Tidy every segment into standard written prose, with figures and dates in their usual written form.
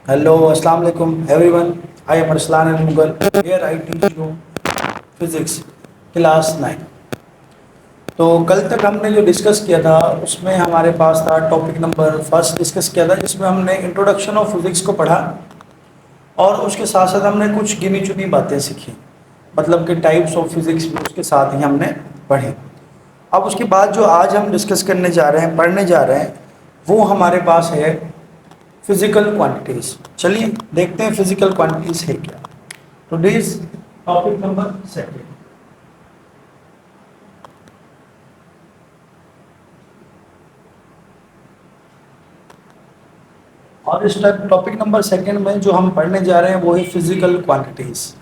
Hello, Assalamu alaikum everyone. I am Arslan Al Mughal. Here I teach you physics class 9। तो कल तक हमने जो डिस्कस किया था उसमें हमारे पास था टॉपिक नंबर फर्स्ट डिस्कस किया था, जिसमें हमने इंट्रोडक्शन ऑफ फिजिक्स को पढ़ा और उसके साथ साथ हमने कुछ गिनी चुनी बातें सीखी, मतलब कि टाइप्स ऑफ फिजिक्स भी उसके साथ ही हमने पढ़े। अब उसके बाद जो आज हम डिस्कस करने जा रहे हैं, पढ़ने जा रहे हैं, वो हमारे पास है फिजिकल क्वांटिटीज। चलिए देखते हैं फिजिकल क्वांटिटीज है क्या। Today's topic number second. और इस टॉपिक नंबर सेकंड में जो हम पढ़ने जा रहे हैं वो है फिजिकल क्वांटिटीज।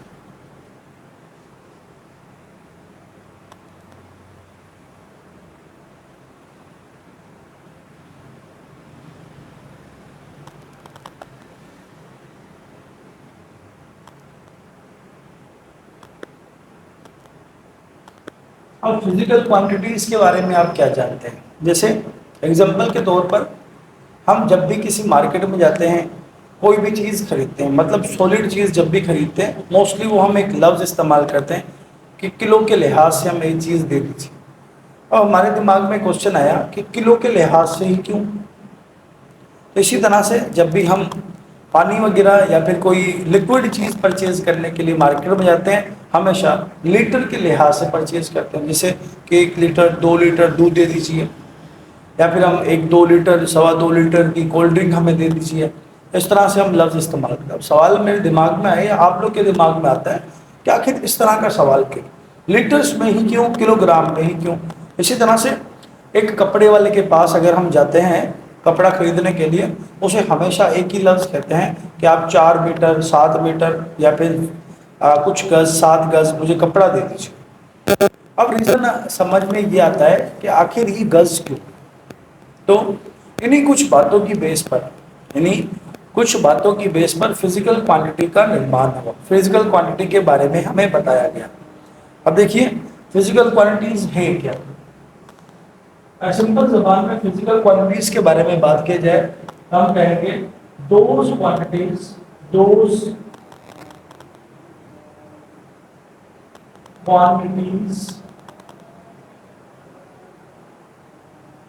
अब फिजिकल क्वांटिटीज के बारे में आप क्या जानते हैं? जैसे एग्जांपल के तौर पर हम जब भी किसी मार्केट में जाते हैं, कोई भी चीज़ खरीदते हैं, मतलब सॉलिड चीज़ जब भी खरीदते हैं, मोस्टली वो हम एक लफ्ज़ इस्तेमाल करते हैं कि किलो के लिहाज से हमें ये चीज़ दे दीजिए। और हमारे दिमाग में क्वेश्चन आया कि किलो के लिहाज से ही क्यों? तो इसी तरह से जब भी हम पानी वगैरह या फिर कोई लिक्विड चीज़ परचेज करने के लिए मार्केट में जाते हैं, हमेशा लीटर के लिहाज से परचेज करते हैं। जैसे कि 1 लीटर 2 लीटर दूध दे दीजिए, या फिर हम 1 2 लीटर 2.25 लीटर की कोल्ड ड्रिंक हमें दे दीजिए। इस तरह से हम लफ्ज़ इस्तेमाल करते हैं। अब सवाल मेरे दिमाग में आया, आप लोग के दिमाग में आता है कि आखिर इस तरह का सवाल क्यों, लीटर्स में ही क्यों, किलोग्राम में ही क्यों? इसी तरह से एक कपड़े वाले के पास अगर हम जाते हैं कपड़ा खरीदने के लिए, उसे हमेशा एक ही लफ्ज़ कहते हैं कि आप 4 मीटर 7 मीटर या फिर कुछ गज 7 गज मुझे कपड़ा दे दीजिए। अब रीज़न समझ में ये आता है कि आखिर ही गज क्यों। तो इन्हीं कुछ बातों की बेस पर, इन्हीं कुछ बातों की बेस पर फिजिकल क्वांटिटी का निर्माण हुआ। फिजिकल क्वांटिटी के बारे में हमें बताया गया। अब देखिए फिजिकल क्वांटिटीज है क्या। सिंपल जबान में फिजिकल क्वांटिटीज के बारे में बात की जाए, हम कहेंगे those quantities, those quantities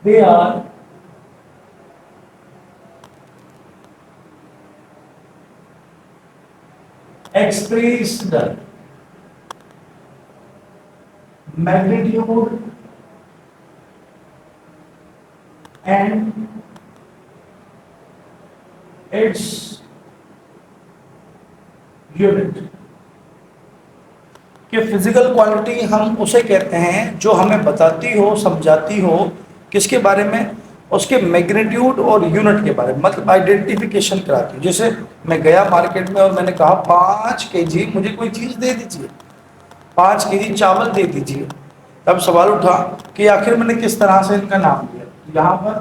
they are expressed magnitude and its unit। कि फिजिकल क्वांटिटी हम उसे कहते हैं जो हमें बताती हो, समझाती हो किसके बारे में, उसके मैग्नीट्यूड और यूनिट के बारे में, मतलब आइडेंटिफिकेशन कराती हो। जैसे मैं गया मार्केट में और मैंने कहा 5 kg मुझे कोई चीज़ दे दीजिए, 5 kg चावल दे दीजिए। तब सवाल उठा कि आखिर मैंने किस तरह से इनका नाम दिया। यहाँ पर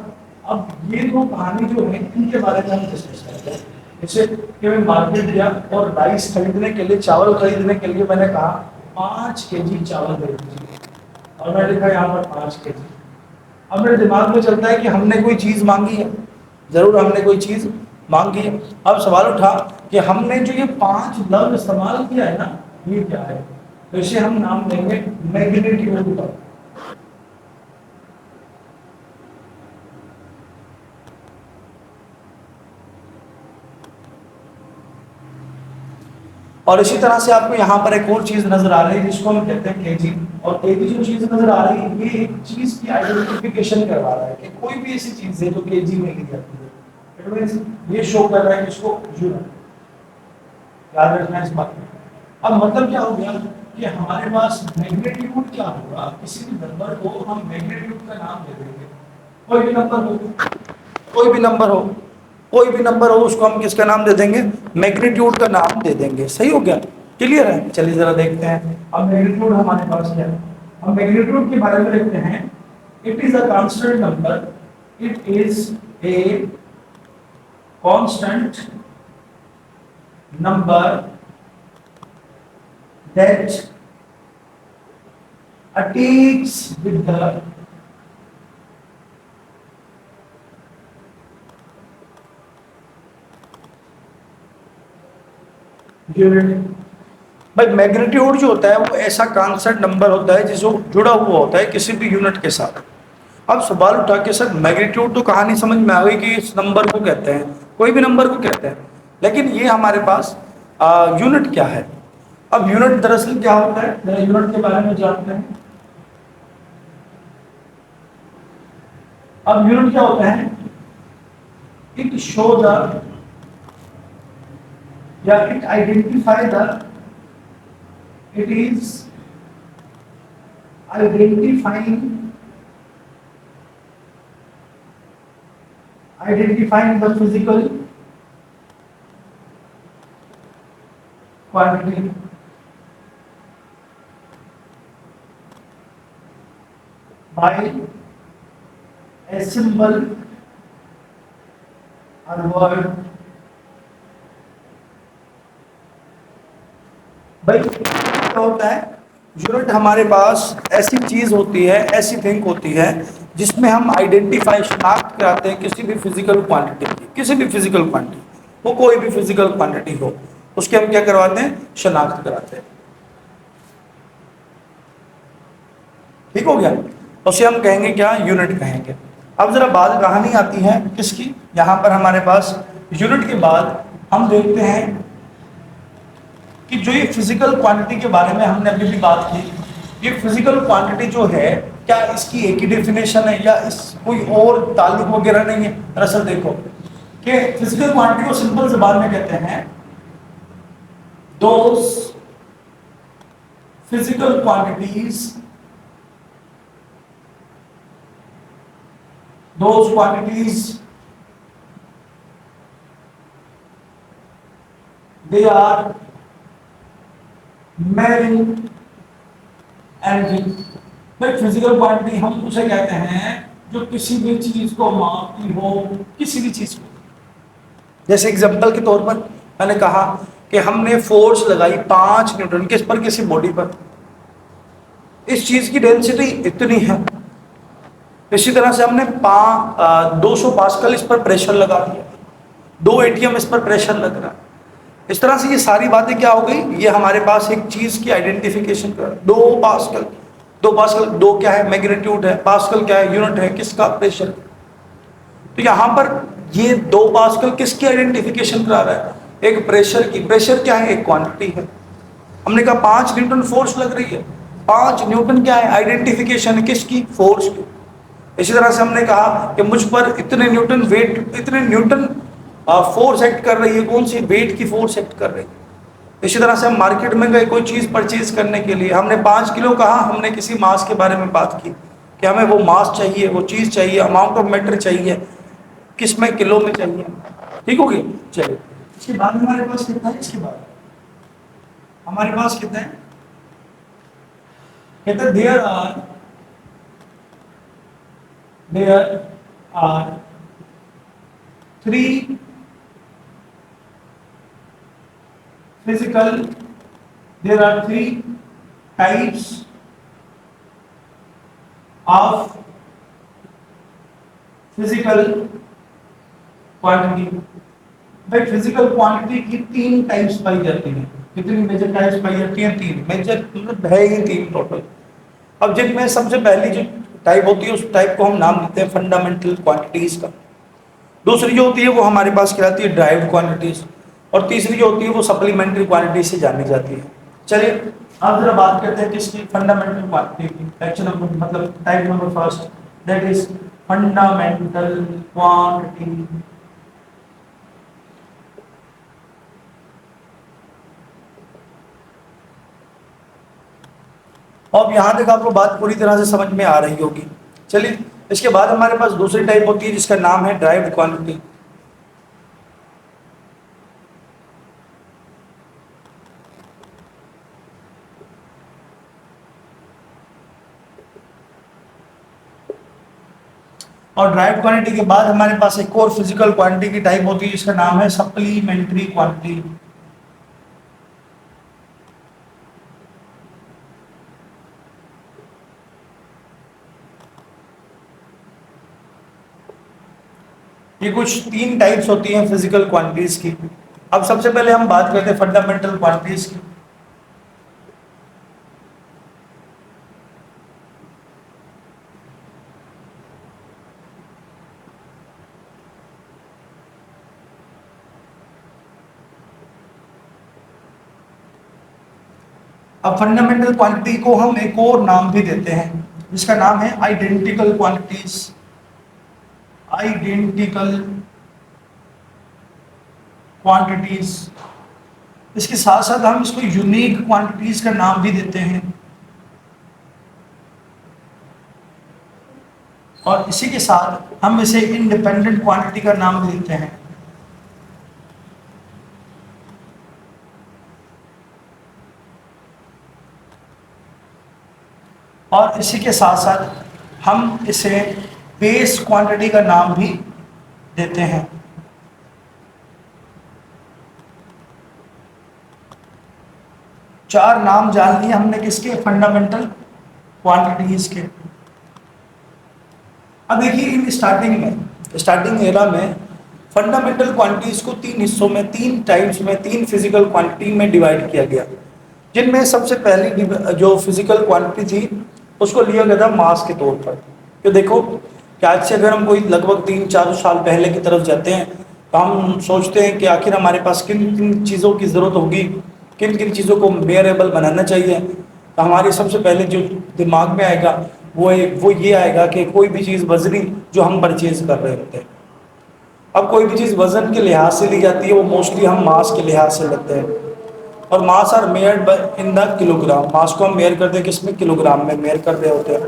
अब ये दो कहानी जो है इनके बारे में हम डिस्कस करते हैं। जैसे कि मैं मार्केट गया और राइस खरीदने के लिए, चावल खरीदने के लिए मैंने कहा 5 kg चावल दे दीजिए, और मैंने लिखा यहाँ पर 5 kg। अब मेरे दिमाग में चलता है कि हमने कोई चीज़ मांगी है, ज़रूर हमने कोई चीज़ मांगी है। अब सवाल उठा कि हमने जो ये 5 लफ्ज़ इस्तेमाल किया है ना, ये क्या है? तो इसे हम नाम देंगे मैग्नीट्यूड का। और इसी तरह से आपको यहाँ पर एक और चीज नजर आ रही है जिसको हम कहते हैं केजी। और केजी जो चीज नजर आ रही है ये एक चीज की आइडेंटिफिकेशन करवा रहा है कि कोई भी ऐसी चीज है जो केजी में ली जाती है। इट मींस ये शो कर रहा है कि इसको यूनिट, याद रखना इस बात में। अब मतलब क्या हो गया कि हमारे पास मैग्नीट्यूड क्या होगा, किसी भी नंबर को हम मैग्नीट्यूड का नाम दे देंगे। कोई भी नंबर हो, कोई भी नंबर हो, कोई भी नंबर हो, उसको हम किसका नाम दे देंगे? मैग्नीट्यूड का नाम दे देंगे। सही हो गया? क्लियर है? चलिए जरा देखते हैं अब मैग्नीट्यूड हमारे पास क्या है। हम मैग्नीट्यूड के बारे में देखते हैं। It is a constant number, it is a constant number that attacks with the unit. भाई मैग्नीट्यूड जो होता है वो ऐसा कांस्टेंट नंबर होता है जिसको जुड़ा हुआ होता है किसी भी यूनिट के साथ। अब सवाल उठा के सर मैग्नीट्यूड तो कहानी समझ में आ गई कि इस नंबर को कहते हैं, कोई भी नंबर को कहते हैं, लेकिन ये हमारे पास यूनिट क्या है। अब यूनिट दरअसल क्या होता है, जरा यूनिट के बारे में जानते हैं। अब यूनिट क्या होता है, इट शो द या it identify the, it is identifying the physical quantity by a symbol or word। भाई क्या होता है, यूनिट हमारे पास ऐसी चीज होती है, ऐसी थिंग होती है जिसमें हम आइडेंटिफाई शनाख्त कराते हैं किसी भी फिजिकल क्वांटिटी की, किसी भी फिजिकल क्वांटिटी, वो कोई भी फिजिकल क्वांटिटी हो उसके हम क्या करवाते हैं, शनाख्त कराते हैं। ठीक हो गया, उसे हम कहेंगे क्या, यूनिट कहेंगे। अब जरा बात कहानी आती है किसकी, यहां पर हमारे पास यूनिट के बाद हम देखते हैं कि जो ये फिजिकल क्वांटिटी के बारे में हमने अभी भी बात की, ये फिजिकल क्वांटिटी जो है क्या इसकी एक ही डेफिनेशन है या इस कोई और ताल्लुक वगैरह नहीं है। दरअसल देखो कि फिजिकल क्वांटिटी को सिंपल जबान में कहते हैं those physical quantities, those quantities they are measuring energy। भाई फिजिकल क्वांटिटी हम उसे कहते हैं जो किसी भी चीज को मापती हो, किसी भी चीज को। जैसे एग्जांपल के तौर पर मैंने कहा कि हमने फोर्स लगाई 5 न्यूटन किस पर, किसी बॉडी पर, इस चीज की डेंसिटी इतनी है। इसी तरह से हमने 200 पास्कल इस पर प्रेशर लगा दिया, 2 एटीएम इस पर प्रेशर लग रहा है। इस तरह से ये सारी बातें क्या हो गई, ये हमारे पास एक चीज की आइडेंटिफिकेशन कर, 2 पास्कल, 2 पास्कल, 2 क्या है, मैग्नीट्यूड है, पास्कल क्या है, यूनिट है किसका, प्रेशर। तो यहां पर ये 2 पास्कल किसकी आइडेंटिफिकेशन करा रहा है, एक प्रेशर की। प्रेशर क्या है, एक क्वांटिटी है। हमने कहा 5 न्यूटन फोर्स लग रही है, 5 न्यूटन क्या है, आइडेंटिफिकेशन है किसकी, फोर्स की। इसी तरह से हमने कहा कि मुझ पर इतने न्यूटन वेट, इतने न्यूटन फोर्स एक्ट कर रही है, कौन सी, वेट की फोर्स एक्ट कर रही है। इसी तरह से हम मार्केट में गए कोई चीज परचेज करने के लिए, हमने 5 किलो कहा, हमने किसी मास के बारे में बात की कि हमें वो मास चाहिए, वो चीज चाहिए, अमाउंट ऑफ मैटर चाहिए, किस में, किलो में चाहिए। ठीक होगी, चलिए इसके बाद हमारे पास कितना है, इसके बाद हमारे पास कितना है, कहते हैं there are 3 physical, there are 3 types of physical quantity। भाई फिजिकल क्वांटिटी की 3 टाइप्स पाई जाती हैं। कितनी मेजर टाइप्स पाई जाती हैं, 3 मेजर, मतलब है ही 3 टोटल। अब जिनमें सबसे पहली जो टाइप होती है उस टाइप को हम नाम देते हैं फंडामेंटल क्वांटिटीज का। दूसरी जो होती है वो हमारे पास कहलाती है ड्राइव्ड क्वांटिटीज, और तीसरी जो होती है वो सप्लीमेंट्री क्वांटिटी से जानी जाती है। चलिए अब जरा बात करते हैं किसकी, फंडामेंटल क्वांटिटी की। लेक्चर नंबर मतलब type number first, that is fundamental quantity. अब यहां तक आपको बात पूरी तरह से समझ में आ रही होगी। चलिए इसके बाद हमारे पास दूसरी टाइप होती है जिसका नाम है ड्राइव्ड क्वांटिटी। और ड्राइव्ड क्वांटिटी के बाद हमारे पास एक और फिजिकल क्वांटिटी की टाइप होती है जिसका नाम है सप्लीमेंट्री क्वांटिटी। ये कुछ 3 टाइप्स होती हैं फिजिकल क्वांटिटीज की। अब सबसे पहले हम बात करते हैं फंडामेंटल क्वांटिटीज की। अब फंडामेंटल क्वांटिटी को हम एक और नाम भी देते हैं जिसका नाम है आइडेंटिकल क्वांटिटीज। Identical quantities. इसके साथ साथ हम इसको यूनिक क्वांटिटीज का नाम भी देते हैं और इसी के साथ हम इसे इंडिपेंडेंट क्वांटिटी का नाम भी देते हैं। और इसी के साथ साथ हम इसे बेस क्वांटिटी का नाम भी देते हैं। चार नाम जान लिए हमने किसके, फंडामेंटल क्वांटिटीज के। अब देखिए इन स्टार्टिंग एरा में फंडामेंटल क्वांटिटीज को तीन हिस्सों में, तीन टाइप्स में, तीन फिजिकल क्वांटिटी में डिवाइड किया गया, जिनमें सबसे पहली जो फिजिकल क्वांटिटी थी उसको लिया गया था मास के तौर पर। तो देखो कि आज से अगर हम कोई लगभग 3-4 साल पहले की तरफ जाते हैं तो हम सोचते हैं कि आखिर हमारे पास किन किन चीज़ों की ज़रूरत होगी, किन किन चीज़ों को मेयरेबल बनाना चाहिए। तो हमारे सबसे पहले जो दिमाग में आएगा वो ये आएगा कि कोई भी चीज़ वजनी जो हम परचेज कर रहे होते हैं। अब कोई भी चीज़ वजन के लिहाज से ली जाती है वो मोस्टली हम मास के लिहाज से लेते हैं और mass are measured in the kilogram. Mass को हम मेयर करते हैं किसमें, किलोग्राम में मेयर कर रहे होते हैं।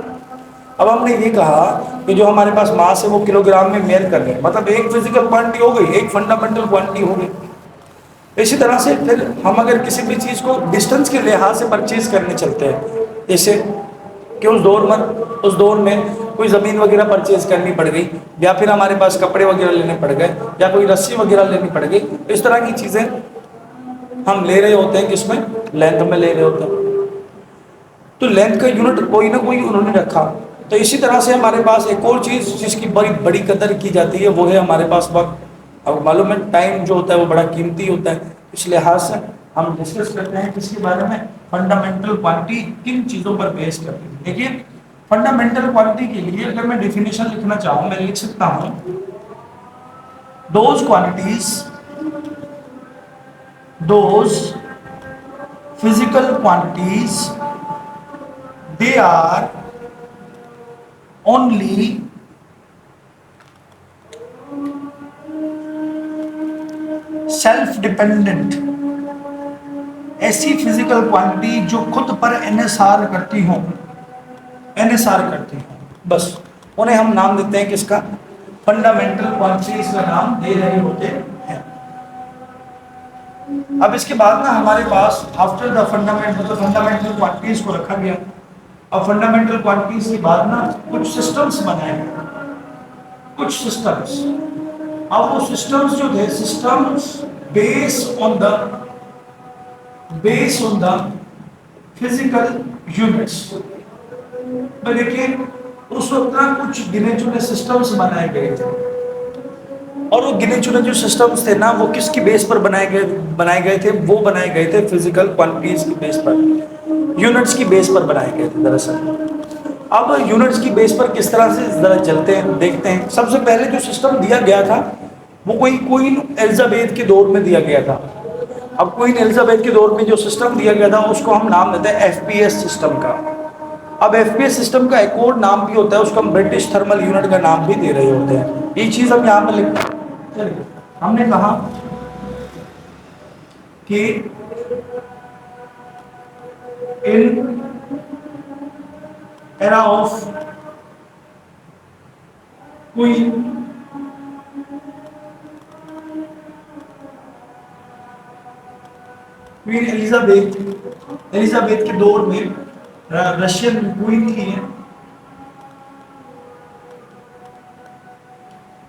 अब हमने ये कहा कि जो हमारे पास मास है वो किलोग्राम में मेयर कर रहे हैं, मतलब एक फिजिकल क्वांटिटी हो गई, एक फंडामेंटल क्वांटिटी हो गई। इसी तरह से फिर हम अगर किसी भी चीज़ को डिस्टेंस के लिहाज से परचेज करने चलते हैं, जैसे कि उस दौर में कोई ज़मीन वगैरह परचेज करनी पड़ गई या फिर हमारे पास कपड़े वगैरह लेने पड़ गए या कोई रस्सी वगैरह लेनी पड़ गई, इस तरह की चीज़ें हम ले रहे होते हैं, किसमें, लेंथ में ले रहे होते हैं। तो लेंथ का यूनिट कोई ना कोई उन्होंने रखा। तो इसी तरह से हमारे पास एक और चीज़ जिसकी बड़ी बड़ी कदर की जाती है वो है हमारे पास वक्त। अब मालूम है टाइम जो होता है वो बड़ा कीमती होता है, इस लिहाज से हम डिस्कस करते हैं किसके बारे में, फंडामेंटल क्वांटिटी किन चीज़ों पर बेस करती है। देखिए फंडामेंटल क्वांटिटी के लिए अगर मैं डिफिनेशन लिखना चाहूँ मैं लिख सकता हूँ, those quantities, those physical quantities they are only self dependent। ऐसी फिजिकल क्वांटिटी जो खुद पर एनएसआर करती हो, बस उन्हें हम नाम देते हैं किसका, फंडामेंटल क्वांटिटीज का नाम दे रहे होते हैं। अब इसके बाद ना हमारे पास आफ्टर द फंडामेंटल क्वांटिटीज को रखा गया। अब फंडामेंटल क्वांटिटीज के बाद ना कुछ सिस्टम्स बनाए गए, कुछ सिस्टम्स। अब वो सिस्टम्स जो थे, systems based on the physical units. तो देखिए उस वक्त ना कुछ गिने चुने सिस्टम्स बनाए गए थे और वो गिने चुने जो सिस्टम्स थे ना वो किसकी बेस पर बनाए गए थे, वो बनाए गए थे फिजिकल क्वांटिटीज की बेस पर, यूनिट्स की बेस पर बनाए गए थे दरअसल। अब यूनिट्स की बेस पर किस तरह से जरा चलते हैं, देखते हैं। सबसे पहले जो सिस्टम दिया गया था वो कोई क्वीन एलिजाबेथ के दौर में दिया गया था। अब क्वीन एलिजाबेथ के दौर में जो सिस्टम दिया गया था उसको हम नाम देते हैं एफपीएस सिस्टम का। अब एफपीएस सिस्टम का एक और नाम भी होता है, उसको हम ब्रिटिश थर्मल यूनिट का नाम भी दे रहे होते हैं। ये चीज हम यहाँ पर लिखते हैं। चलिए हमने कहा कि इन एरा ऑफ क्वीन एलिजाबेथ के दौर में रशियन क्वीन थी।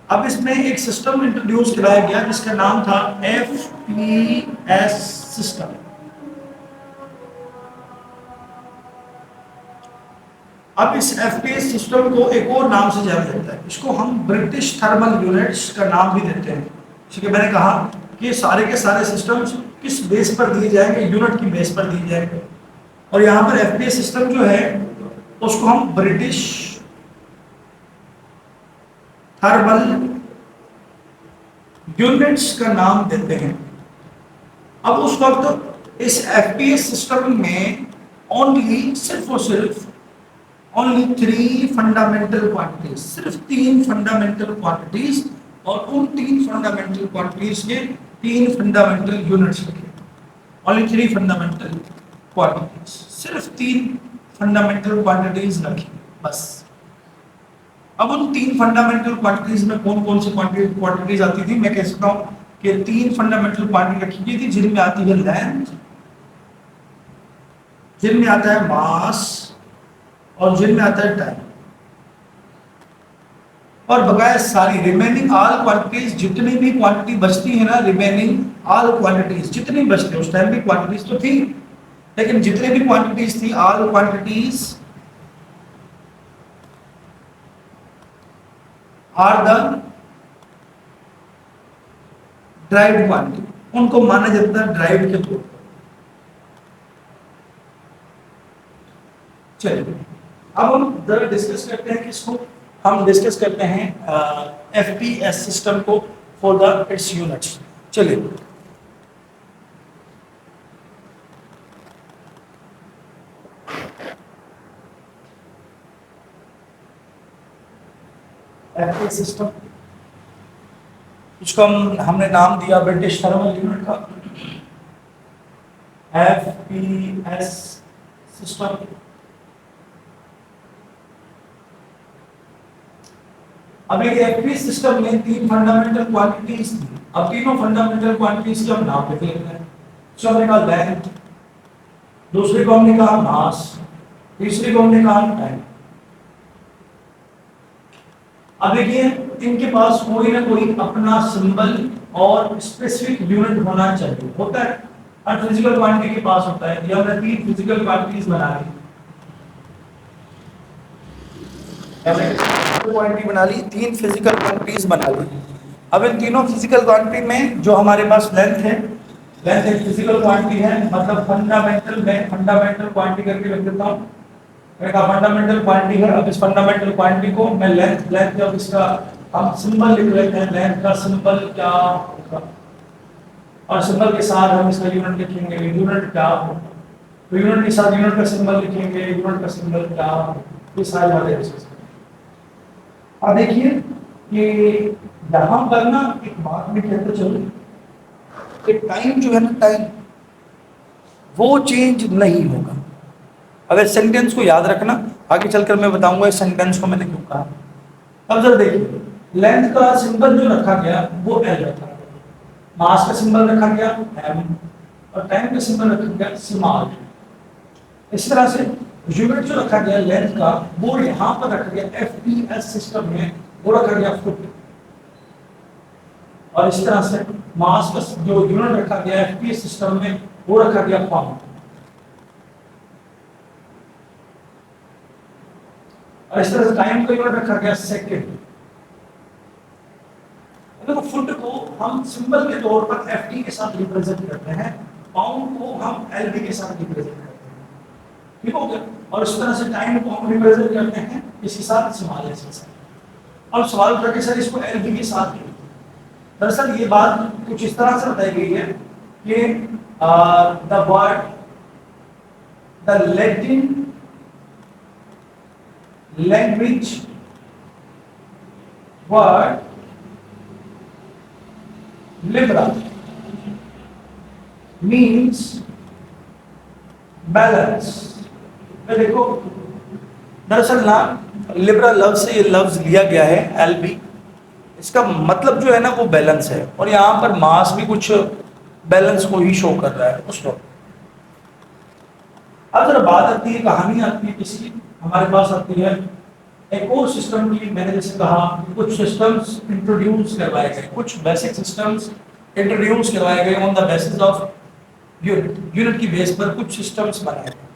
अब इसमें एक सिस्टम इंट्रोड्यूस कराया गया जिसका नाम था एफपीएस सिस्टम। अब इस एफपीएस सिस्टम को एक और नाम से जाना जाता है, इसको हम ब्रिटिश थर्मल यूनिट्स का नाम भी देते हैं। क्योंकि मैंने कहा कि सारे के सारे सिस्टम्स किस बेस पर दिए जाएंगे, यूनिट की बेस पर दिए जाएंगे। और यहाँ पर एफपीएस सिस्टम जो है उसको हम ब्रिटिश थर्मल यूनिट्स का नाम देते हैं। अब उस वक्त इस एफपीएस सिस्टम में ओनली सिर्फ और सिर्फ ओनली 3 फंडामेंटल क्वांटिटीज, सिर्फ 3 फंडामेंटल क्वांटिटीज, और उन 3 फंडामेंटल क्वांटिटीज के 3 फंडामेंटल यूनिट्स लिखे। ओनली 3 फंडामेंटल क्वांटिटीज, सिर्फ 3 फंडामेंटल क्वांटिटीज रखी बस। अब उन 3 फंडामेंटल क्वांटिटीज में कौन कौन सी क्वांटिटीज आती थी, मैं कह सकता हूं कि 3 फंडामेंटल क्वांटिटी रखी गई थी, जिनमें आती है लेंथ, जिनमें आता है मास, और जिनमें आता है टाइम। और बकाया सारी रिमेनिंग ऑल क्वांटिटीज, जितनी भी क्वांटिटी बचती है ना, रिमेनिंग ऑल क्वांटिटीज जितनी बचती है, उस टाइम भी क्वांटिटीज तो थी, लेकिन जितनी भी क्वांटिटीज थी, all quantities are the derived quantity, उनको माना जाता है ड्राइव्ड के तौर पर। चलिए अब हम जरा डिस्कस करते हैं किसको, हम डिस्कस करते हैं एफपीएस सिस्टम को फॉर द इट्स यूनिट्स। चलिए एफपीएस सिस्टम, इसको हमने नाम दिया ब्रिटिश थर्मल यूनिट का, एफपीएस सिस्टम। अब एक एफपीएस सिस्टम में 3 फंडामेंटल क्वांटिटीज थी। अब तीनों फंडामेंटल क्वांटिटीज के हम नाम लिख लेते हैं। तो हमने कहा लेंथ, दूसरे को हमने कहा मास, तीसरे को हमने कहा टाइम। अब देखिए इनके पास कोई ना कोई अपना सिंबल और स्पेसिफिक यूनिट होना चाहिए, होता है हर फिजिकल क्वांटिटी के पास होता है। ये हमने 3 फिजिकल क्वांटिटीज बना ली, क्वांटिटी बना ली, 3 फिजिकल क्वांटिटीज बना ली। अब इन तीनों फिजिकल क्वांटिटी में जो हमारे पास लेंथ है, लेंथ एक फिजिकल क्वांटिटी है, मतलब फंडामेंटल, मैं फंडामेंटल क्वांटिटी करके रख देता हूँ। एक फंडामेंटल क्वांटिटी है। अब इस फंडामेंटल क्वांटिटी को मैं लेंथ जब इसका हम सिंबल लिख लेते हैं, लेंथ का सिंबल क्या होगा, और सिंबल के साथ हम इसका यूनिट लिखेंगे, यूनिट क्या होगा, तो यूनिट के साथ यूनिट का सिंबल लिखेंगे, यूनिट का सिंबल क्या होगा, ये सारे वाले चीज। अब देखिए कि यहाँ पर ना एक बात में कहते चलो कि टाइम जो है ना, टाइम वो चेंज नहीं होगा। अगर सेंटेंस को याद रखना, आगे चलकर मैं बताऊंगा इस सेंटेंस को मैंने क्यों कहा। अब जरा देखिए, लेंथ का सिंबल जो रखा गया वो एल रखा गया, मास का सिंबल रखा गया एम, और टाइम का सिंबल रखा गया स्मॉल। इस तरह से यूनिट जो रखा गया लेंथ का, वो यहाँ पर रखा गया एफपीएस सिस्टम में, वो रखा गया फुट। और इस तरह से मास का जो यूनिट रखा गया एफपीएस सिस्टम में, वो रखा गया पाउंड। और इस तरह से टाइम का यूनिट रखा गया सेकंड। देखो फुट को हम सिंबल के तौर पर एफटी के साथ रिप्रेजेंट करते हैं, पाउंड को हम एलबी के साथ रिप्रेजेंट करते हैं, ठीक हो गया। और इस तरह से टाइम को हम रिप्रेजेंट करते हैं इसके साथ स्मॉल एस के साथ। अब सवाल उठा कि सर इसको एलबी के साथ क्यों? दरअसल ये बात कुछ इस तरह से बताई गई है कि the word the Latin language word libra means balance। देखो दरअसल ना लिब्रा लफ्ज से ये लफ्ज लिया गया है एलबी, इसका मतलब जो है ना वो बैलेंस है, और यहाँ पर मास भी कुछ बैलेंस को ही शो कर रहा है उस वक्त। अब जरा बात आती है, कहानी आती है किसी, हमारे पास आती है एक और सिस्टम की। मैंने जैसे कहा कुछ सिस्टम्स इंट्रोड्यूस करवाए गए, कुछ बेसिक सिस्टम्स इंट्रोड्यूस करवाए गए on the basis of unit, unit की बेस पर कुछ सिस्टम्स बनाए गए।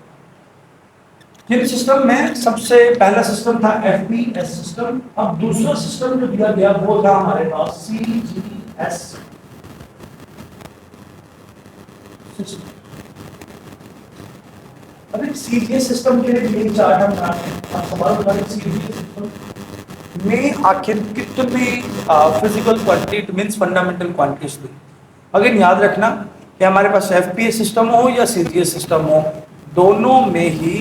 जिन सिस्टम में सबसे पहला सिस्टम था एफपीएस सिस्टम। अब दूसरा सिस्टम जो दिया गया वो था हमारे पास सीजीएस, सिस्टम। अभी सीजीएस सिस्टम के लिए ये चार्ट हम बना रहे हैं। आप सवाल उठा रहे सीजीएस सिस्टम में आखिर कितने physical quantity, it means fundamental quantities थी। अगेन याद रखना कि हमारे पास एफपीएस सिस्टम हो या सीजीएस सिस्टम हो, दोनों में ही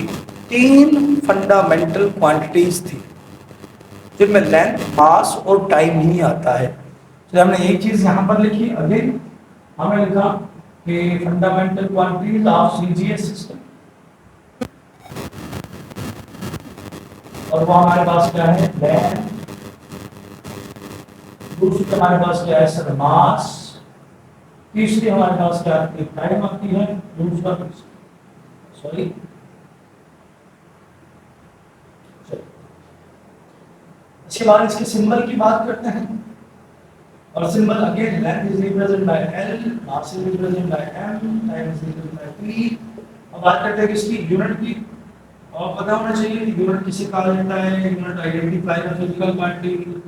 3 फंडामेंटल क्वांटिटीज थी, जिनमें लेंथ, मास और टाइम ही आता है। तो हमने यही चीज यहाँ पर लिखी। अगेन हमने लिखा कि fundamental quantities of CGS system, और वो हमारे पास क्या है, लेंथ। दूसरी हमारे पास क्या है सर, मास। तीसरी हमारे पास क्या आती है, टाइम आती है। दूसरा सॉरी इसके बाद इसके सिंबल की बात करते हैं। और symbol again, length is represented by L, mass is represented by M, time is represented by T. अब बात करते हैं किसकी, यूनिट की। और पता होना चाहिए यूनिट किसे कहा जाता है, unit identify the physical quantity,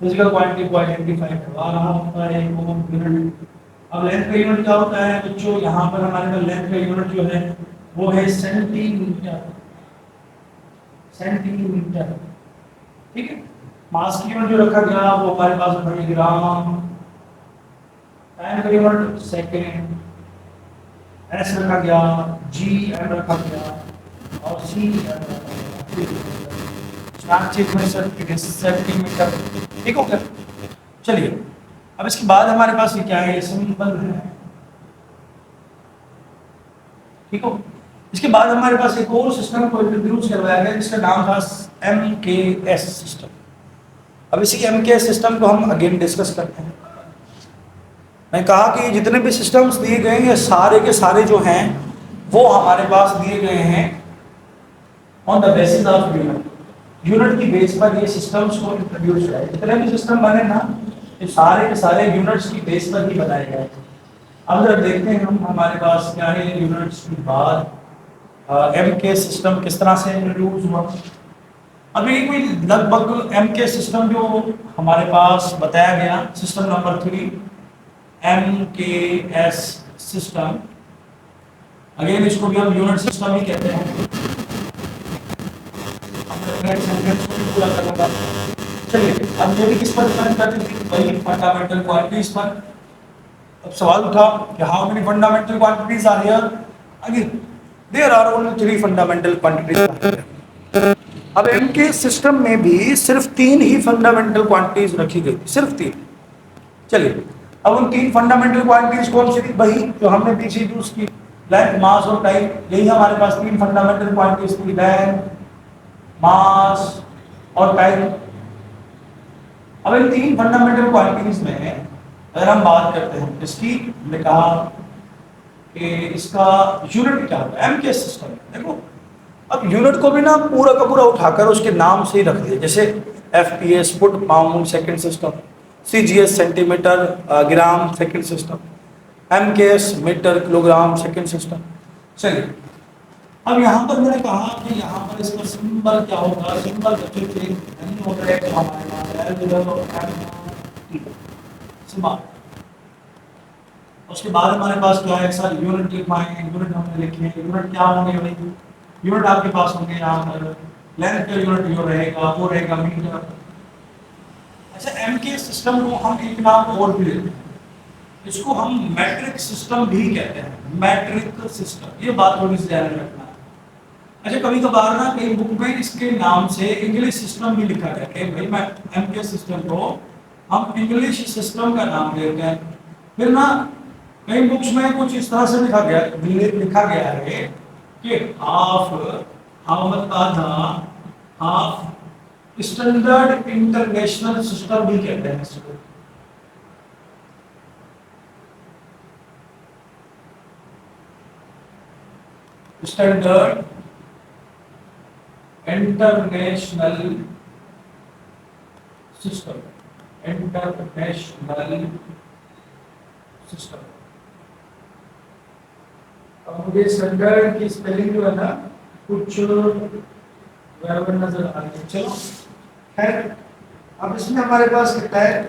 physical quantity को आइडेंटिफाई करवा रहा होता है वो यूनिट। अब लेंथ का यूनिट क्या होता है बच्चों, यहाँ पर हमारे पास लेंथ का यूनिट जो है वो है सेंटीमीटर, सेंटीमीटर, ठीक है। मास की यूनिट जो रखा गया वो हमारे पास है ग्राम। टाइम का यूनिट सेकंड, एस रखा गया, जी एम रखा गया, और सी सेंटीमीटर, ठीक हो गया। चलिए अब इसके बाद हमारे पास ये क्या है, ये सिंबल है, ठीक हो। इसके बाद हमारे पास एक और सिस्टम को इंट्रोड्यूस करवाया गया जिसका नाम था MKS सिस्टम। अब इसी MKS सिस्टम को हम अगेन डिस्कस करते हैं। मैं कहा कि जितने भी सिस्टम्स दिए गए हैं ये सारे के सारे जो हैं वो हमारे पास दिए गए हैं on the basis of unit. Unit की बेस पर ये सिस्टम्स को इंट्रोड्यूस किया है। जितने भी सिस्टम बने ना ये सारे के सारे यूनिट्स की बेस पर ही बनाए गए। अब जब देखते हैं हम हमारे पास क्या है यूनिट्स के बाद MK सिस्टम किस तरह से इंट्रोड्यूस हुआ। अभी कोई लगभग MK सिस्टम जो हमारे पास बताया गया, system number 3 MKS system. Again इसको भी हम यूनिट सिस्टम ही कहते हैं। पूरा करूंगा। चलिए अब ये भी किस पर डिपेंड करती थी, वही फंडामेंटल क्वांटिटीज पर। अब सवाल उठा कि how many fundamental quantities are here. Again there are only 3 fundamental quantities. अब MK सिस्टम में भी सिर्फ 3 ही फंडामेंटल क्वांटिटीज रखी गई थी, सिर्फ 3। चलिए अब उन 3 फंडामेंटल क्वांटिटीज कौन सी थी, वही जो हमने पीछे यूज की, लेंथ, मास और टाइम। यही हमारे पास 3 फंडामेंटल क्वांटिटीज थी, लेंथ, मास और टाइम। अब इन 3 फंडामेंटल क्वांटिटीज में अगर हम बात करते हैं इसकी, हमने कहा कि इसका यूनिट क्या होता है MK सिस्टम। देखो अब यूनिट को भी ना पूरा का पूरा उठाकर उसके नाम से ही रख दिया, जैसे FPS foot pound second system, CGS centimetre gram second system, MKS metre kilogram second system. चलिए अब यहाँ पर मैंने कहा कि यहाँ पर इसका सिंबल क्या होगा, सिंबल बच्चों के नहीं होता है तो हमारे पास उसके बाद हमारे पास क्या है सर, यूनिट लिखवाएंगे। यूनिट हमने लिखे हैं, यूनिट क्या होंगे भाई, यूनिट आपके पास होंगे यहाँ पर लेंथ का यूनिट जो रहेगा वो रहेगा मीटर। अच्छा MK सिस्टम को हम एक नाम और भी लेते हैं, इसको हम मैट्रिक सिस्टम भी कहते हैं, मैट्रिक सिस्टम। ये बात थोड़ी सी ध्यान रखना। अच्छा कभी कभार ना कई बुक में इसके नाम से इंग्लिश सिस्टम भी लिखा गया है भाई, मैं MK सिस्टम को हम इंग्लिश सिस्टम का नाम देते हैं। फिर ना कई बुक्स में कुछ इस तरह से लिखा गया है कि हाफ स्टैंडर्ड इंटरनेशनल सिस्टम भी कहते हैं इसको। Standard international system, international system. अब मुझे स्टैंडर्ड की स्पेलिंग जो है ना कुछ गड़बड़ नजर आ रही है। चलो खैर अब इसमें हमारे पास कितना है,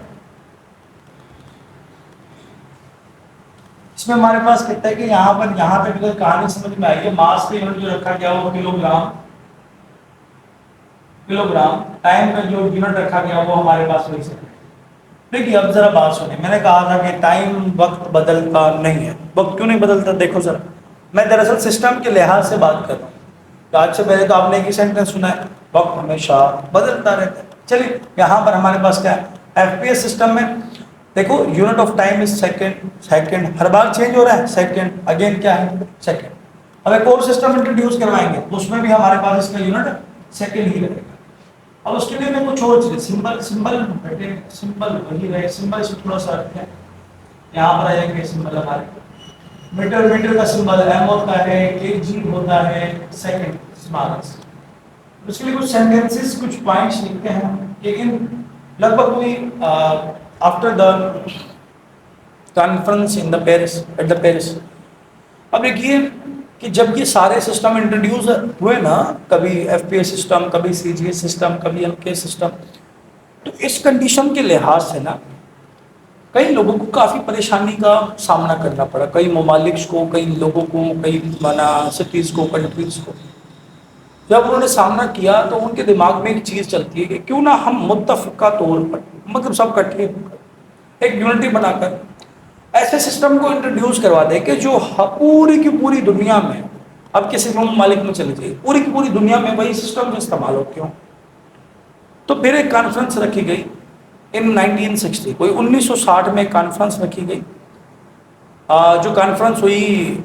इसमें हमारे पास कहता है कि यहाँ पे अगर कहानी समझ में आई है, मास का यूनिट जो रखा गया वो किलोग्राम, किलोग्राम, टाइम का जो यूनिट रखा गया वो हमारे पास वही से। देखिए अब जरा बात सुनिए, मैंने कहा था कि टाइम वक्त बदलता नहीं है। वक्त क्यों नहीं बदलता, देखो जरा, मैं दरअसल सिस्टम के लिहाज से बात कर रहा हूँ। तो आज से पहले तो आपने एक ही सेंटेंस सुना है, वक्त हमेशा बदलता रहता है। चलिए यहाँ पर हमारे पास क्या है, एफपीएस सिस्टम में देखो unit of time is second, second her bar change हो रहा है, सेकेंड अगेन क्या है सेकेंड। अब एक और सिस्टम इंट्रोड्यूस करवाएंगे उसमें भी हमारे पास इसका यूनिट सेकेंड ही रहेगा। अब उसके लिए मैं कुछ और चीज, सिंबल सिंबल सिंबल वही रहे, सिंबल से थोड़ा सा अर्थ है, यहाँ पर आएंगे सिंबल हमारे, मीटर, मीटर का सिंबल एम होता है, केजी होता है, सेकंड स्मॉल। उसके लिए कुछ सेंटेंसेस, कुछ पॉइंट्स लिखते हैं कि इन लगभग कोई after the conference in the Paris, at the Paris. अब देखिए कि जब ये सारे सिस्टम इंट्रोड्यूस हुए ना, कभी एफपीएस सिस्टम, कभी सीजीएस सिस्टम, कभी एमकेएस सिस्टम, तो इस कंडीशन के लिहाज से ना कई लोगों को काफ़ी परेशानी का सामना करना पड़ा, कई ममालिक को, कई लोगों को, कई माना सिटीज़ को, कंट्रीज़ को। जब उन्होंने सामना किया तो उनके दिमाग में एक चीज़ चलती है कि क्यों ना हम मुत्तफ़िका तौर पर, मतलब सब इकट्ठे होकर एक यूनिटी बनाकर ऐसे सिस्टम को इंट्रोड्यूस करवा दे कि जो पूरी की पूरी दुनिया में, अब किसी ममालिक में चली जाइए, पूरी की पूरी दुनिया में वही सिस्टम जो इस्तेमाल हो। क्यों? तो फिर एक कॉन्फ्रेंस रखी गई इन 1960, कोई 1960 में कॉन्फ्रेंस रखी गई, जो कॉन्फ्रेंस हुई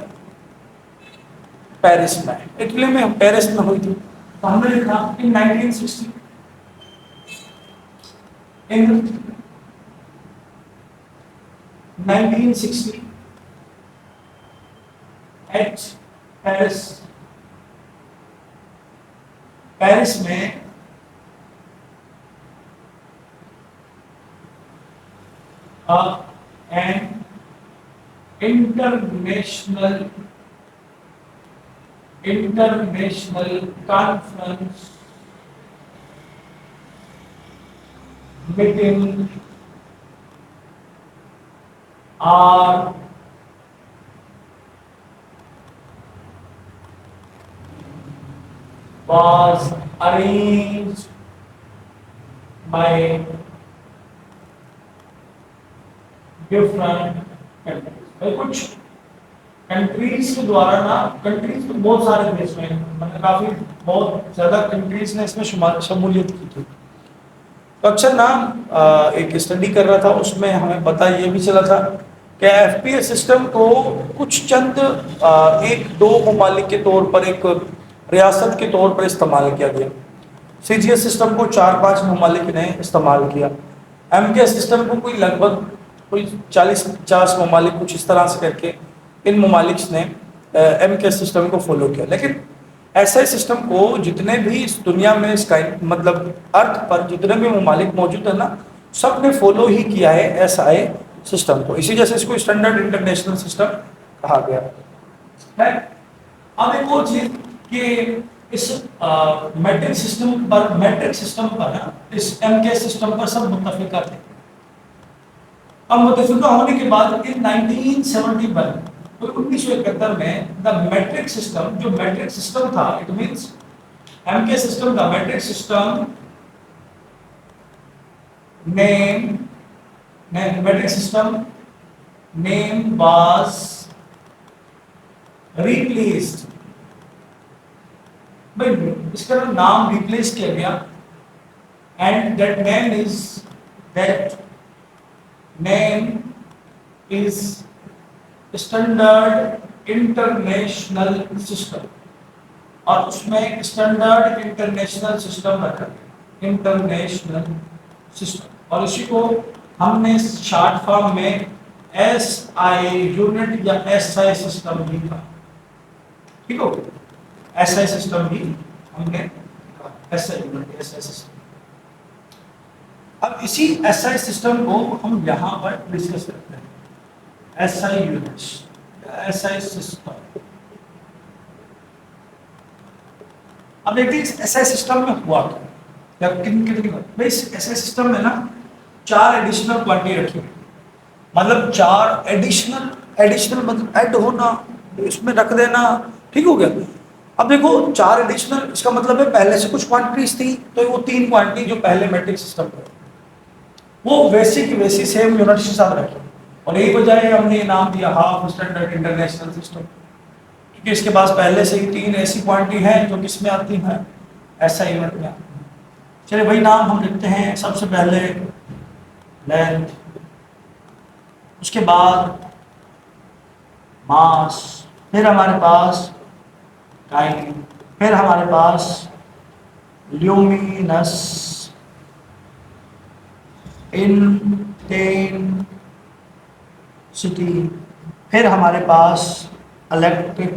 पेरिस में, इटली में, पेरिस में हुई थी। तो हमने लिखा इन 1960, इन 1960 एट पेरिस, पेरिस में an international conference meeting are was arranged by different countries. कुछ कंट्रीज के द्वारा ना, कंट्रीज तो बहुत सारे देश में, मतलब काफी बहुत ज्यादा कंट्रीज ने इसमें शमूलियत की थी। तो अक्सर ना एक स्टडी कर रहा था, उसमें हमें पता ये भी चला था कि एफपीएस सिस्टम को कुछ चंद एक दो ममालिक के तौर पर, एक रियासत के तौर पर इस्तेमाल किया गया। सीजीएस सिस्टम को 4-5 ममालिक ने इस्तेमाल किया। एमकेएस सिस्टम को कोई लगभग कोई 40-50 ममालिक, कुछ इस तरह से करके इन ममालिक ने एमकेएस सिस्टम को फॉलो किया। लेकिन ऐसे सिस्टम को जितने भी इस दुनिया में, इसका मतलब अर्थ पर जितने भी ममालिक मौजूद है ना, सब ने फॉलो ही किया है एसआई सिस्टम को। इसी जैसे इसको स्टैंडर्ड इंटरनेशनल सिस्टम कहा गया है। अब एक और चीज कि इस मैट्रिक सिस्टम पर ना, इस एमकेएस सिस्टम पर सब मुत्तफिका थे। अब मुत्तफिका होने के बाद इन 1971, 1971 में द मैट्रिक सिस्टम, जो मैट्रिक सिस्टम था, इट मींस एमके सिस्टम का matric system matric system name was replaced, भाई इसका नाम रिप्लेस किया गया, and that name is standard international system, और उसमें स्टैंडर्ड इंटरनेशनल सिस्टम रखा गया, इंटरनेशनल सिस्टम। और इसी को हमने शॉर्ट फॉर्म में एसआई यूनिट या एसआई सिस्टम भी कहा। ठीक हो, एसआई सिस्टम भी हमने एसआई यूनिट, एसआई सिस्टम। अब इसी एसआई सिस्टम को हम यहाँ पर डिस्कस करते हैं, एसआई यूनिट्स, एसआई सिस्टम। अब देखते हैं एसआई सिस्टम में हुआ क्या, कितनी भाई इस एसआई सिस्टम में ना 4 एडिशनल क्वांटिटी रखी है, मतलब 4 एडिशनल एडिशनल मतलब ऐड होना, इसमें रख देना, ठीक हो गया। अब देखो 4 एडिशनल, इसका मतलब है पहले से कुछ क्वांटिटीज थी, तो वो 3 क्वांटिटी जो पहले मैट्रिक सिस्टम में वो वैसी की वैसी सेम यूनिट्स के साथ रखे, और यही वजह है हमने ये नाम दिया हाफ स्टैंडर्ड इंटरनेशनल सिस्टम, क्योंकि इसके पास पहले से ही 3 ऐसी क्वांटिटी हैं जो किस में आती हैं, ऐसा यूनिट में आती हैं। चलिए भाई नाम हम लिखते हैं, सबसे पहले लेंथ, उसके बाद मास, फिर हमारे पास टाइम, फिर हमारे पास ल्यूमिनस इंटेंसिटी, फिर हमारे पास इलेक्ट्रिक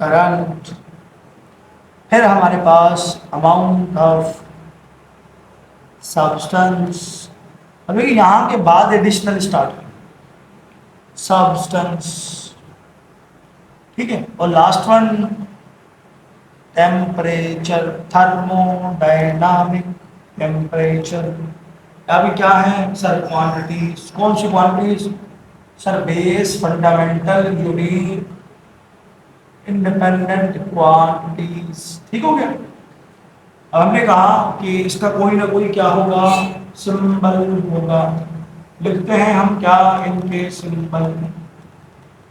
करंट, फिर हमारे पास अमाउंट ऑफ सब्सटेंस। अभी यहाँ के बाद एडिशनल स्टार्ट सब्सटेंस, ठीक है, और last one temperature, thermodynamic temperature. अभी क्या है सर, क्वांटिटीज, कौन सी quantities sir, base, fundamental, unique, independent quantities, ठीक हो गया। अब हमने कहा कि इसका कोई ना कोई क्या होगा, सिंबल होगा, लिखते हैं हम क्या, इनके सिंबल,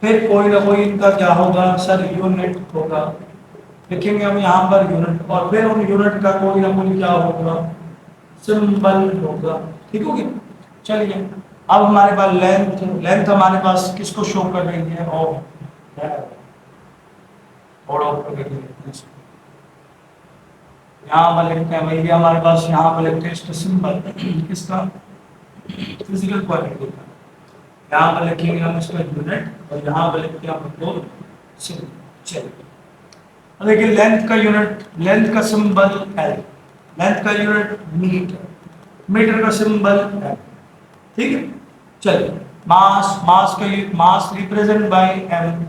फिर कोई ना कोई इनका क्या होगा सर, यूनिट होगा, लिखेंगे हम यहाँ पर यूनिट, और फिर उन यूनिट का कोई ना कोई क्या होगा, सिंबल होगा, ठीक हो गया। चलिए अब हमारे पास लेंथ, लेंथ हमारे पास किसको शो कर रही है, यहाँ पर लिखते हैं भैया हमारे पास, यहाँ पर लिखते हैं इसका सिंबल किसका, फिजिकल क्वांटिटी का, यहाँ पर लिखेंगे हम इसका यूनिट, और यहाँ पर लिखते हैं हमको सिंबल। चलिए अब देखिए लेंथ का यूनिट, लेंथ का सिंबल एल, लेंथ का यूनिट मीटर, मीटर का सिंबल एल, ठीक है। चलिए मास, मास का मास रिप्रेजेंट बाय एम,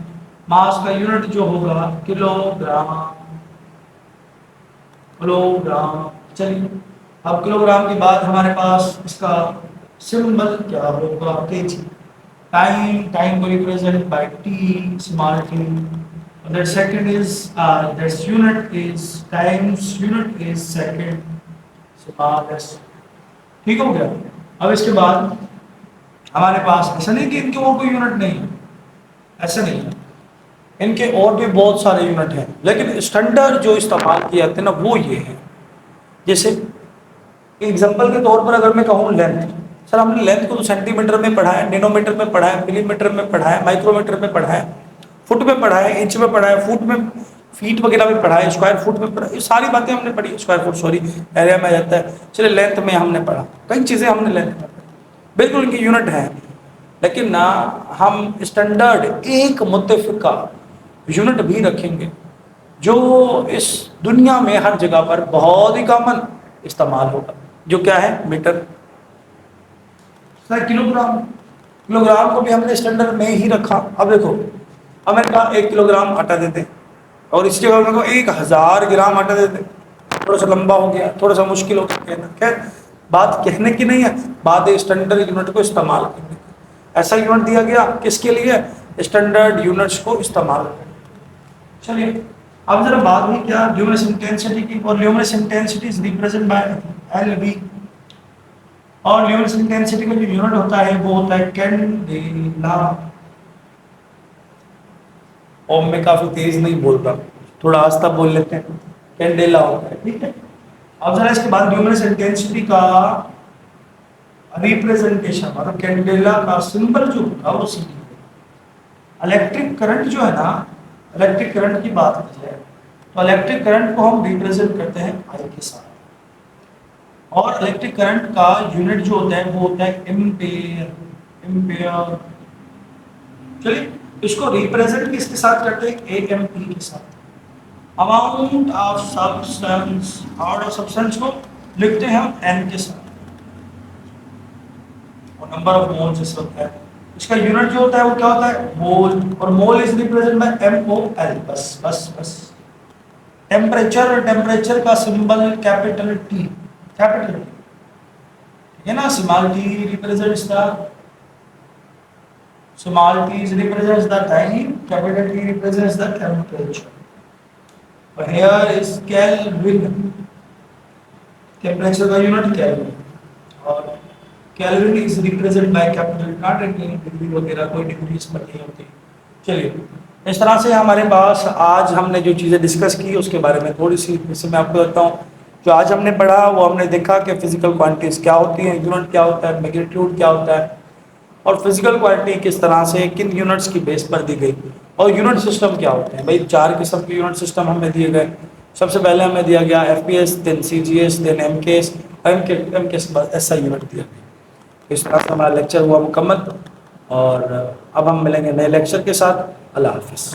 मास का यूनिट जो होगा किलोग्राम, किलोग्राम। चलिए अब किलोग्राम के बाद हमारे पास इसका सिंबल क्या होगा, केजी। टाइम, टाइम को represent by T, small T, that second is that unit is times unit is second, small s, ठीक हो गया। अब इसके बाद हमारे पास ऐसा नहीं कि इनके और कोई यूनिट नहीं है, ऐसा नहीं है, इनके और भी बहुत सारे यूनिट हैं, लेकिन स्टैंडर्ड जो इस्तेमाल किए जाते हैं ना वो ये है। जैसे एग्जांपल के तौर पर अगर मैं कहूँ लेंथ, सर हमने लेंथ को तो सेंटीमीटर में पढ़ा है, नैनोमीटर में पढ़ा है, मिलीमीटर में पढ़ा है, माइक्रोमीटर में पढ़ा है, फुट में पढ़ा है, इंच में पढ़ा है, फुट में, फीट वगैरह में पढ़ा है, स्क्वायर फुट में पढ़ा है, ये सारी बातें हमने पढ़ी, स्क्वायर फुट सॉरी एरिया में आ जाता है। चलिए लेंथ में हमने पढ़ा, कई चीज़ें हमने लेंथ में पढ़ी, बिल्कुल इनकी यूनिट है, लेकिन ना हम स्टैंडर्ड एक मुत्तफिका यूनिट भी रखेंगे जो इस दुनिया में हर जगह पर बहुत ही कॉमन इस्तेमाल होगा, जो क्या है, मीटर। सर किलोग्राम, किलोग्राम को भी हमने स्टैंडर्ड में ही रखा। अब देखो, अब मैंने कहा 1 किलोग्राम आटा देते, और इसके बाद मेरे को 1000 ग्राम आटा देते, थोड़ा सा लंबा हो गया, थोड़ा सा मुश्किल हो गया कहना, खैर बात कहने की नहीं है, बात स्टैंडर्ड यूनिट को इस्तेमाल करने की। ऐसा यूनिट दिया गया किसके लिए, स्टैंडर्ड यूनिट्स को इस्तेमाल करने। चलिए अब जरा बात हुई क्या, ल्यूमिनस इंटेंसिटी की, और luminous intensity is represent by LV, और ल्यूमिनस इंटेंसिटी का जो यूनिट होता है वो होता है कैंडेला। और मैं काफी तेज नहीं बोलता, थोड़ा आस्ता बोल लेते हैं, कैंडेला होता है, ठीक है। अब जरा इसके बाद ल्यूमिनस इंटेंसिटी का रिप्रेजेंटेशन, मतलब कैंडेला का सिंबल जो होगा वो सी। इलेक्ट्रिक करंट जो है ना, इलेक्ट्रिक करंट की बात की जाए तो इलेक्ट्रिक करंट को हम रिप्रेजेंट करते हैं आई के साथ, और इलेक्ट्रिक करंट का यूनिट जो होता है वो होता है एम्पेयर, एम्पेयर। चलिए इसको रिप्रेजेंट किसके साथ करते हैं, एएमपी के साथ। Amount of substance, amount of substance को लिखते हैं हम एन के साथ, और नंबर ऑफ मोल जैसे होता है, इसका यूनिट जो होता है वो क्या होता है, मोल, और mole is represent bye MOL, बस बस बस। टेम्परेचर, टेम्परेचर का symbol capital T, capital T, ठीक है ना, small T represents the Small t is represents the time, capital T represents the temperature. और here is Kelvin, टेम्परेचर का unit kelvin, और kelvin is represent by capital, not any degree वगैरह, कोई degree इसमें नहीं होती। चलिए, इस तरह से हमारे पास आज हमने जो चीज़ें डिस्कस की उसके बारे में थोड़ी सी जैसे मैं आपको बताता हूँ। जो आज हमने पढ़ा वो हमने देखा कि फिजिकल क्वांटिटीज क्या होती हैं, यूनिट क्या होता है, मैग्नीट्यूड क्या होता है, और फिजिकल क्वांटिटी किस तरह से किन यूनिट्स की बेस पर दी गई, और यूनिट सिस्टम क्या होते हैं। भाई 4 किस्म के यूनिट सिस्टम हमें दिए गए। सबसे पहले हमें दिया गया FPS, then CGS, then MKS, MKS के बाद SI यूनिट दिया गया। इस तरह से हमारा लेक्चर हुआ मुकम्मल, और अब हम मिलेंगे नए लेक्चर के साथ। अल्लाह हाफिज़।